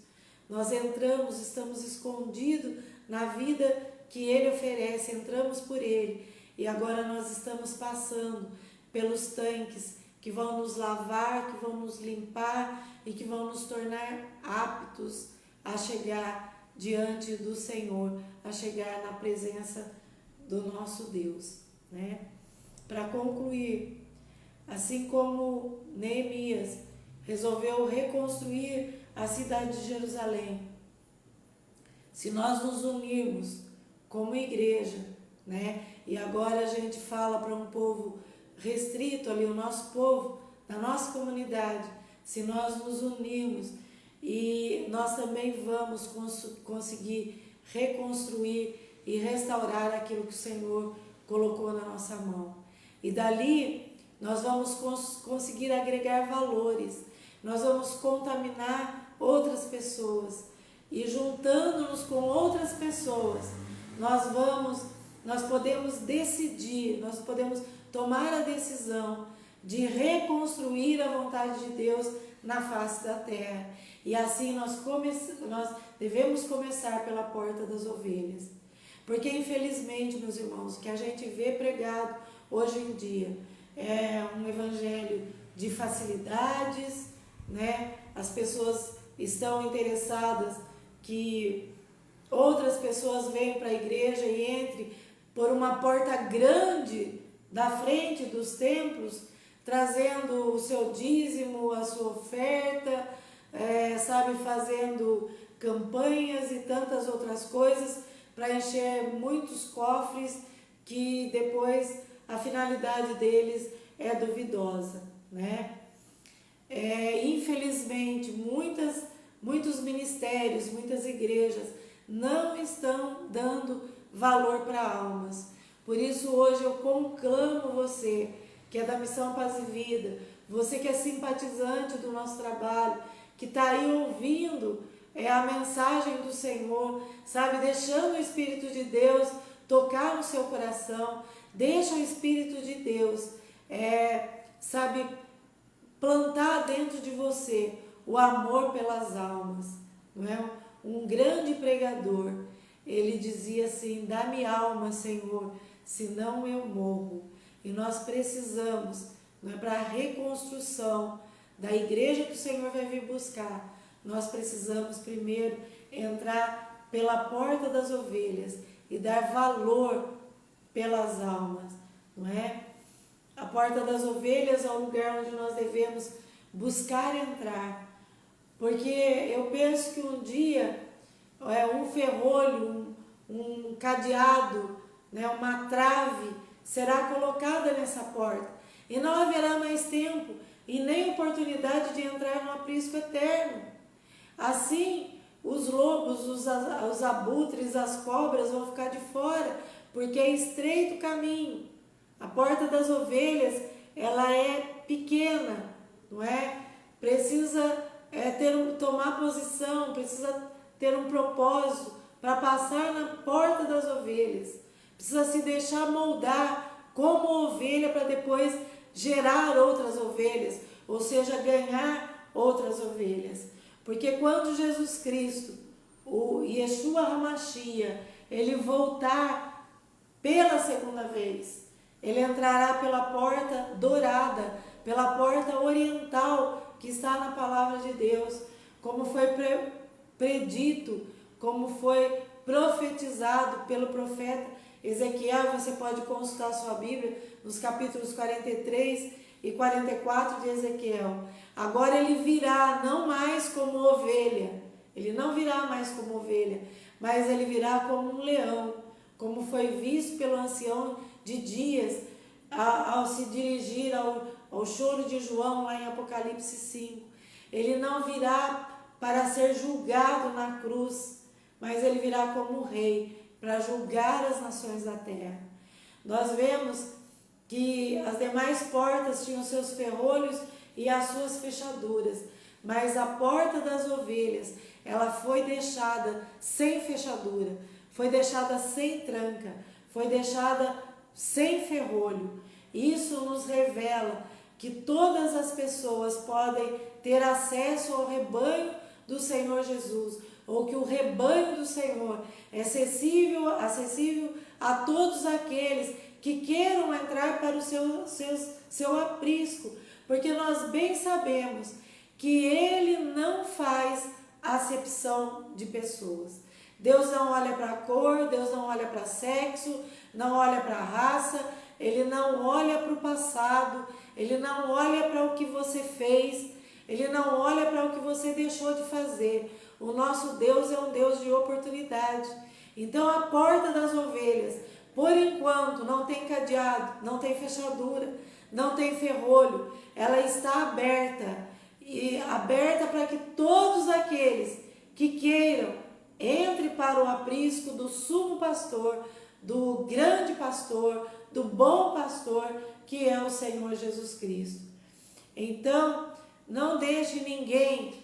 Nós entramos, estamos escondidos na vida que Ele oferece, entramos por Ele. E agora nós estamos passando pelos tanques que vão nos lavar, que vão nos limpar e que vão nos tornar aptos a chegar diante do Senhor, a chegar na presença do nosso Deus, né? Para concluir, assim como Neemias resolveu reconstruir a cidade de Jerusalém, se nós nos unirmos como igreja, né? E agora a gente fala para um povo restrito ali, o nosso povo, da nossa comunidade, se nós nos unirmos e nós também vamos conseguir reconstruir e restaurar aquilo que o Senhor colocou na nossa mão. E dali nós vamos conseguir agregar valores, nós vamos contaminar outras pessoas e juntando-nos com outras pessoas, nós podemos decidir, nós podemos tomar a decisão de reconstruir a vontade de Deus na face da terra. E assim nós devemos começar pela porta das ovelhas. Porque infelizmente, meus irmãos, o que a gente vê pregado hoje em dia é um evangelho de facilidades, né? As pessoas estão interessadas que outras pessoas venham para a igreja e entrem por uma porta grande da frente dos templos, trazendo o seu dízimo, a sua oferta, fazendo campanhas e tantas outras coisas para encher muitos cofres que depois a finalidade deles é duvidosa, né? Infelizmente, muitos ministérios, muitas igrejas não estão dando valor para almas. Por isso hoje eu conclamo você, que é da Missão Paz e Vida, você que é simpatizante do nosso trabalho, que está aí ouvindo a mensagem do Senhor, sabe, deixando o Espírito de Deus tocar no seu coração, deixa o Espírito de Deus, plantar dentro de você o amor pelas almas, não é? Um grande pregador, ele dizia assim: dá-me alma, Senhor, senão eu morro. E nós precisamos, não é, para a reconstrução da igreja que o Senhor vai vir buscar, nós precisamos primeiro entrar pela porta das ovelhas e dar valor pelas almas, não é? A porta das ovelhas é o lugar onde nós devemos buscar entrar, porque eu penso que um dia um ferrolho, um cadeado, né, uma trave será colocada nessa porta e não haverá mais tempo e nem oportunidade de entrar no aprisco eterno. Assim, os lobos, os abutres, as cobras vão ficar de fora, porque é estreito o caminho. A porta das ovelhas, ela é pequena, não é? Precisa tomar posição, precisa ter um propósito para passar na porta das ovelhas. Precisa se deixar moldar como ovelha para depois gerar outras ovelhas, ou seja, ganhar outras ovelhas. Porque quando Jesus Cristo, o Yeshua HaMashiach, ele voltar pela segunda vez, ele entrará pela porta dourada, pela porta oriental que está na palavra de Deus, como foi predito, como foi profetizado pelo profeta Ezequiel. Você pode consultar sua Bíblia nos capítulos 43 e 44 de Ezequiel. Agora ele virá não mais como ovelha, ele não virá mais como ovelha, mas ele virá como um leão, como foi visto pelo ancião de dias, ao se dirigir ao choro de João lá em Apocalipse 5. Ele não virá para ser julgado na cruz, mas ele virá como rei para julgar as nações da terra. Nós vemos que as demais portas tinham seus ferrolhos e as suas fechaduras, mas a porta das ovelhas, ela foi deixada sem fechadura, foi deixada sem tranca, foi deixada sem ferrolho. Isso nos revela que todas as pessoas podem ter acesso ao rebanho do Senhor Jesus, ou que o rebanho do Senhor é acessível a todos aqueles que queiram entrar para o seu aprisco, porque nós bem sabemos que Ele não faz acepção de pessoas. Deus não olha para a cor, Deus não olha para sexo, não olha para a raça, Ele não olha para o passado, Ele não olha para o que você fez, Ele não olha para o que você deixou de fazer. O nosso Deus é um Deus de oportunidade. Então a porta das ovelhas, por enquanto, não tem cadeado, não tem fechadura, não tem ferrolho, ela está aberta, e aberta para que todos aqueles que queiram entre para o aprisco do sumo pastor, do grande pastor, do bom pastor, que é o Senhor Jesus Cristo. Então, não deixe ninguém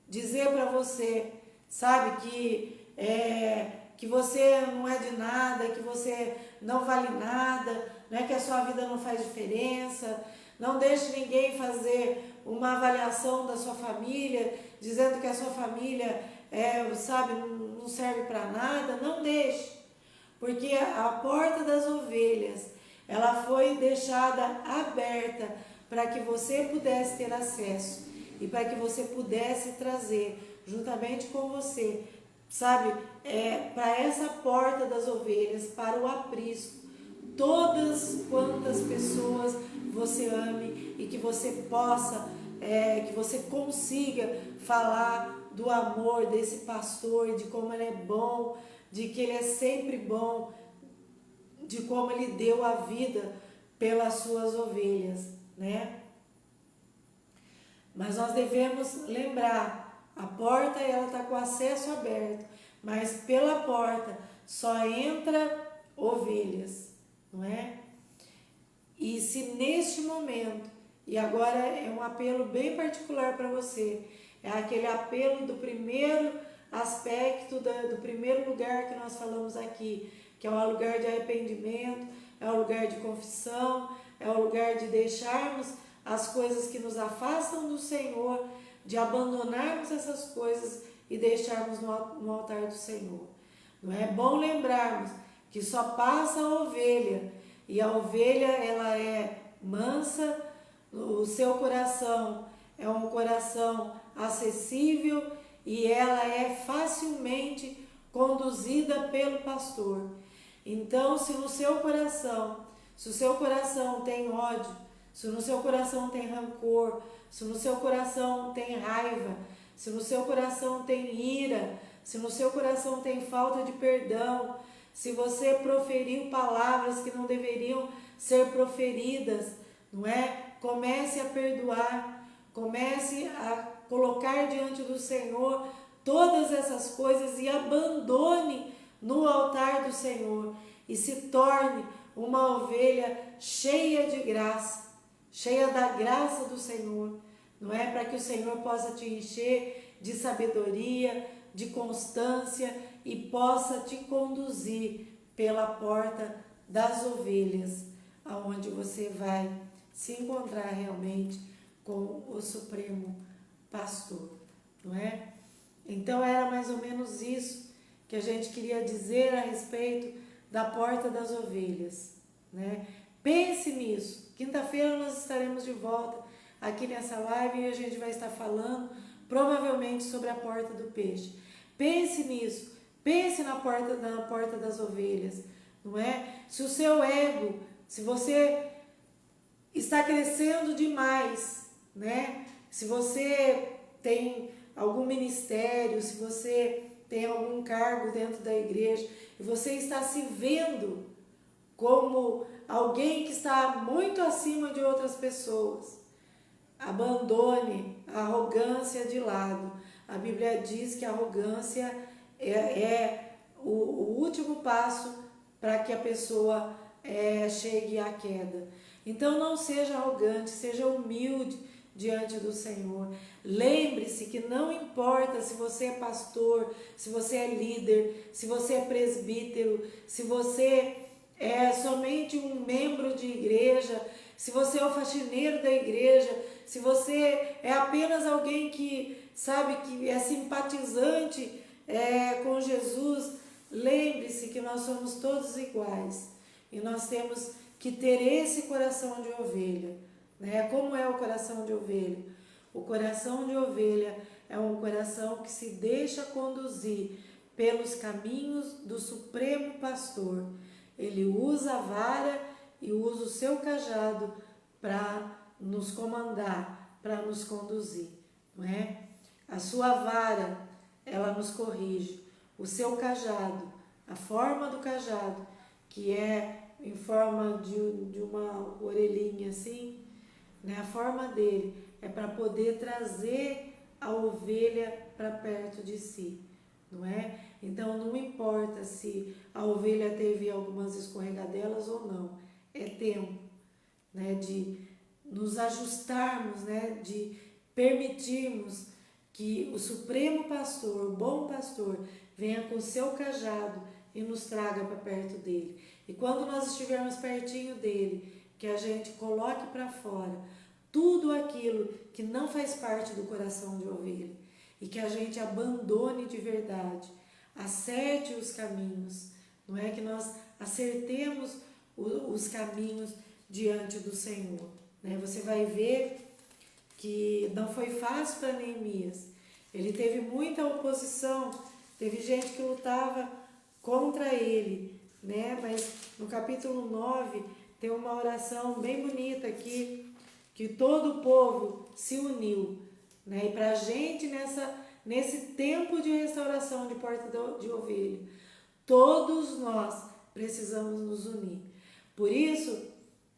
dizer para você, sabe, que você não é de nada, que você não vale nada, né, que a sua vida não faz diferença. Não deixe ninguém fazer uma avaliação da sua família, dizendo que a sua família não serve para nada. Não deixe, porque a porta das ovelhas, ela foi deixada aberta para que você pudesse ter acesso e para que você pudesse trazer juntamente com você, sabe, para essa porta das ovelhas, para o aprisco, todas quantas pessoas você ame, e que você possa, que você consiga falar do amor desse pastor, de como ele é bom, de que ele é sempre bom, de como ele deu a vida pelas suas ovelhas, né? Mas nós devemos lembrar, a porta ela está com acesso aberto, mas pela porta só entra ovelhas, não é? E se neste momento, e agora é um apelo bem particular para você, é aquele apelo do primeiro aspecto, do primeiro lugar que nós falamos aqui, que é o lugar de arrependimento, é o lugar de confissão, é o lugar de deixarmos as coisas que nos afastam do Senhor, de abandonarmos essas coisas e deixarmos no altar do Senhor. Não é bom lembrarmos que só passa a ovelha, e a ovelha ela é mansa, o seu coração é um coração acessível e ela é facilmente conduzida pelo pastor. Então, se o seu coração tem ódio, se no seu coração tem rancor, se no seu coração tem raiva, se no seu coração tem ira, se no seu coração tem falta de perdão, se você proferiu palavras que não deveriam ser proferidas, não é? Comece a perdoar, comece a colocar diante do Senhor todas essas coisas e abandone no altar do Senhor e se torne uma ovelha cheia de graça, cheia da graça do Senhor, não é? Para que o Senhor possa te encher de sabedoria, de constância e possa te conduzir pela porta das ovelhas, aonde você vai se encontrar realmente com o Supremo Pastor, não é? Então era mais ou menos isso que a gente queria dizer a respeito da porta das ovelhas, né? Pense nisso. Quinta-feira nós estaremos de volta aqui nessa live e a gente vai estar falando provavelmente sobre a porta do peixe. Pense nisso. Pense na porta das ovelhas, não é? Se o seu ego, se você está crescendo demais, né? Se você tem algum ministério, se você tem algum cargo dentro da igreja e você está se vendo como alguém que está muito acima de outras pessoas. Abandone a arrogância de lado. A Bíblia diz que a arrogância é o último passo para que a pessoa chegue à queda. Então não seja arrogante, seja humilde diante do Senhor. Lembre-se que não importa se você é pastor, se você é líder, se você é presbítero, se você é somente um membro de igreja, se você é o faxineiro da igreja, se você é apenas alguém que sabe que é simpatizante com Jesus, lembre-se que nós somos todos iguais e nós temos que ter esse coração de ovelha, né? Como é o coração de ovelha? O coração de ovelha é um coração que se deixa conduzir pelos caminhos do Supremo Pastor. Ele usa a vara e usa o seu cajado para nos comandar, para nos conduzir, não é? A sua vara, ela nos corrige. O seu cajado, a forma do cajado, que é em forma de uma orelhinha assim, né? A forma dele é para poder trazer a ovelha para perto de si, não é? Então não importa se a ovelha teve algumas escorregadelas ou não, é tempo, né, de nos ajustarmos, né, de permitirmos que o Supremo Pastor, o bom pastor, venha com o seu cajado e nos traga para perto dele. E quando nós estivermos pertinho dele, que a gente coloque para fora tudo aquilo que não faz parte do coração de ovelha e que a gente abandone de verdade, acerte os caminhos, não é que nós acertemos os caminhos diante do Senhor, né? Você vai ver que não foi fácil para Neemias, ele teve muita oposição, teve gente que lutava contra ele, né? Mas no capítulo 9 tem uma oração bem bonita aqui, que todo o povo se uniu, né? E para a gente nesse tempo de restauração de porta de ovelha, todos nós precisamos nos unir. Por isso,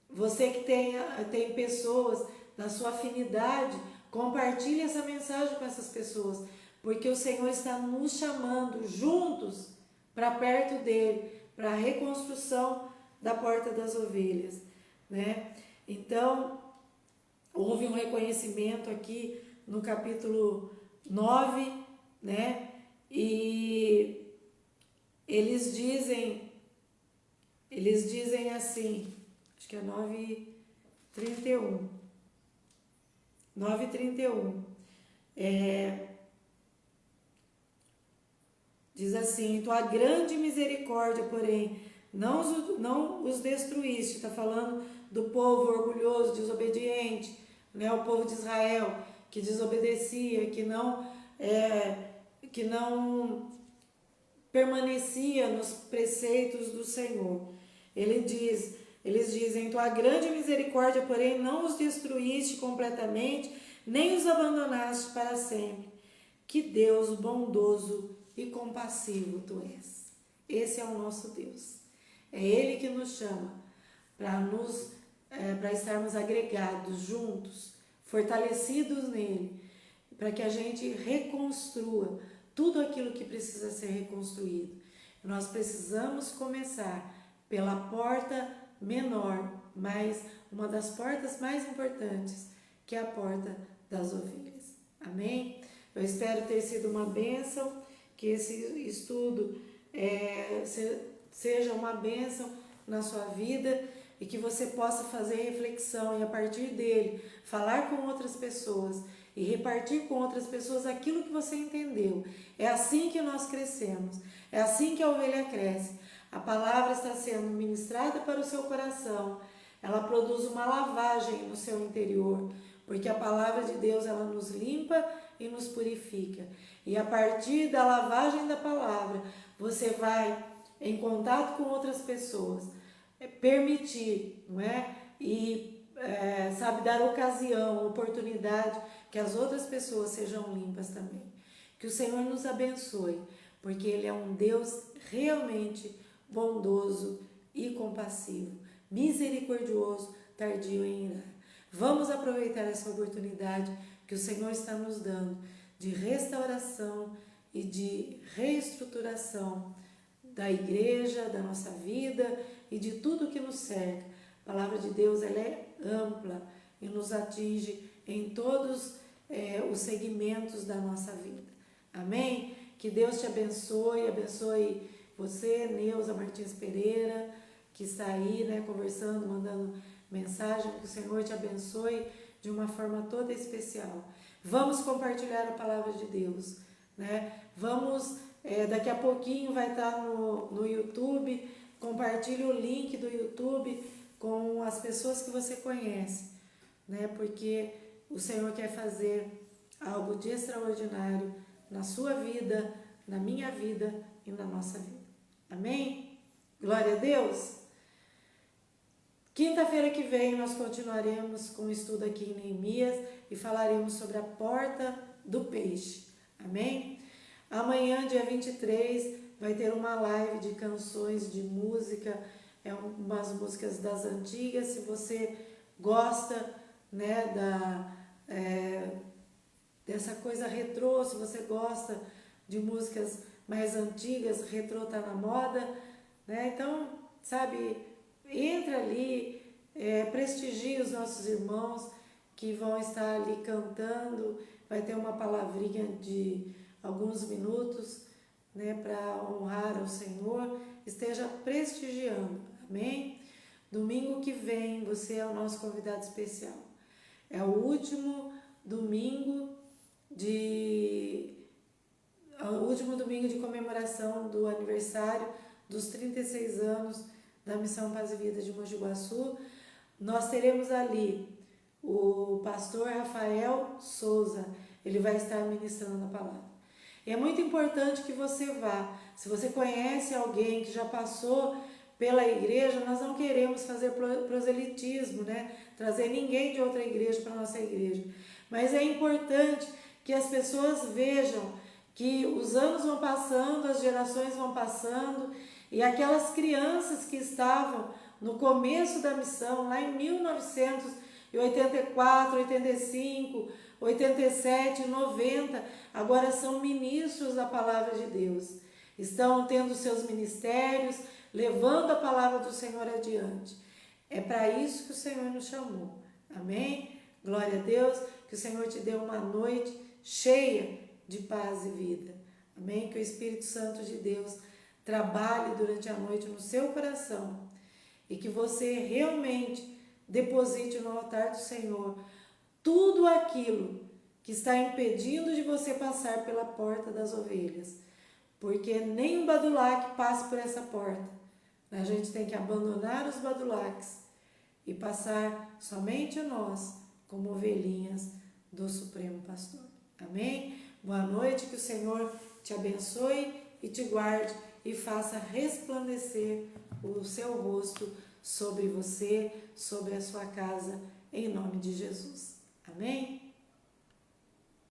você que tem pessoas da sua afinidade, compartilhe essa mensagem com essas pessoas, porque o Senhor está nos chamando juntos para perto dele, para a reconstrução da porta das ovelhas, né? Então, houve um reconhecimento aqui no capítulo 9, né? E eles dizem assim, acho que é 9:31. 9:31. Diz assim: tua grande misericórdia, porém, não os destruíste. Está falando do povo orgulhoso, desobediente, né? O povo de Israel que desobedecia, que não permanecia nos preceitos do Senhor. Eles dizem: tua grande misericórdia, porém, não os destruíste completamente, nem os abandonaste para sempre. Que Deus bondoso e compassivo tu és. Esse é o nosso Deus. É Ele que nos chama para estarmos agregados, juntos, fortalecidos nele, para que a gente reconstrua tudo aquilo que precisa ser reconstruído. Nós precisamos começar pela porta menor, mas uma das portas mais importantes, que é a porta das ovelhas. Amém? Eu espero ter sido uma bênção, que esse estudo seja uma bênção na sua vida e que você possa fazer reflexão e a partir dele falar com outras pessoas e repartir com outras pessoas aquilo que você entendeu. É assim que nós crescemos, é assim que a ovelha cresce. A palavra está sendo ministrada para o seu coração, ela produz uma lavagem no seu interior, porque a palavra de Deus, ela nos limpa e nos purifica. E a partir da lavagem da palavra, você vai em contato com outras pessoas, permitir, não é? E dar ocasião, oportunidade que as outras pessoas sejam limpas também. Que o Senhor nos abençoe, porque Ele é um Deus realmente bondoso e compassivo. misericordioso, tardio em irar. Vamos aproveitar essa oportunidade que o Senhor está nos dando de restauração e de reestruturação da igreja, da nossa vida e de tudo que nos cerca. A palavra de Deus, ela é ampla e nos atinge em todos os segmentos da nossa vida. Amém? Que Deus te abençoe você, Neuza Martins Pereira, que está aí, conversando, mandando mensagem, que o Senhor te abençoe de uma forma toda especial. Vamos compartilhar a palavra de Deus, Vamos, daqui a pouquinho vai estar no YouTube, compartilhe o link do YouTube com as pessoas que você conhece, Porque o Senhor quer fazer algo de extraordinário na sua vida, na minha vida e na nossa vida. Amém? Glória a Deus! Quinta-feira que vem nós continuaremos com o estudo aqui em Neemias e falaremos sobre a porta do peixe. Amém? Amanhã, dia 23, vai ter uma live de canções, de música, umas músicas das antigas. Se você gosta, dessa coisa retrô, se você gosta de músicas mais antigas, retrô tá na moda, Então, entra ali, prestigie os nossos irmãos que vão estar ali cantando, vai ter uma palavrinha de alguns minutos, para honrar ao Senhor, esteja prestigiando, amém? Domingo que vem, você é o nosso convidado especial. É o último domingo de comemoração do aniversário dos 36 anos da Missão Paz e Vida de Mogi Guaçu. Nós teremos ali o pastor Rafael Souza, ele vai estar ministrando a palavra. É muito importante que você vá. Se você conhece alguém que já passou pela igreja, nós não queremos fazer proselitismo, trazer ninguém de outra igreja para a nossa igreja. Mas é importante que as pessoas vejam que os anos vão passando, as gerações vão passando, e aquelas crianças que estavam no começo da missão, lá em 1984, 85, 87, 90, agora são ministros da palavra de Deus. Estão tendo seus ministérios, levando a palavra do Senhor adiante. É para isso que o Senhor nos chamou. Amém? Glória a Deus, que o Senhor te dê uma noite cheia de paz e vida. Amém? Que o Espírito Santo de Deus trabalhe durante a noite no seu coração e que você realmente deposite no altar do Senhor tudo aquilo que está impedindo de você passar pela porta das ovelhas, porque nem um badulaque passa por essa porta. A gente tem que abandonar os badulaques e passar somente nós como ovelhinhas do Supremo Pastor. Amém? Boa noite, que o Senhor te abençoe e te guarde e faça resplandecer o seu rosto sobre você, sobre a sua casa, em nome de Jesus. Amém?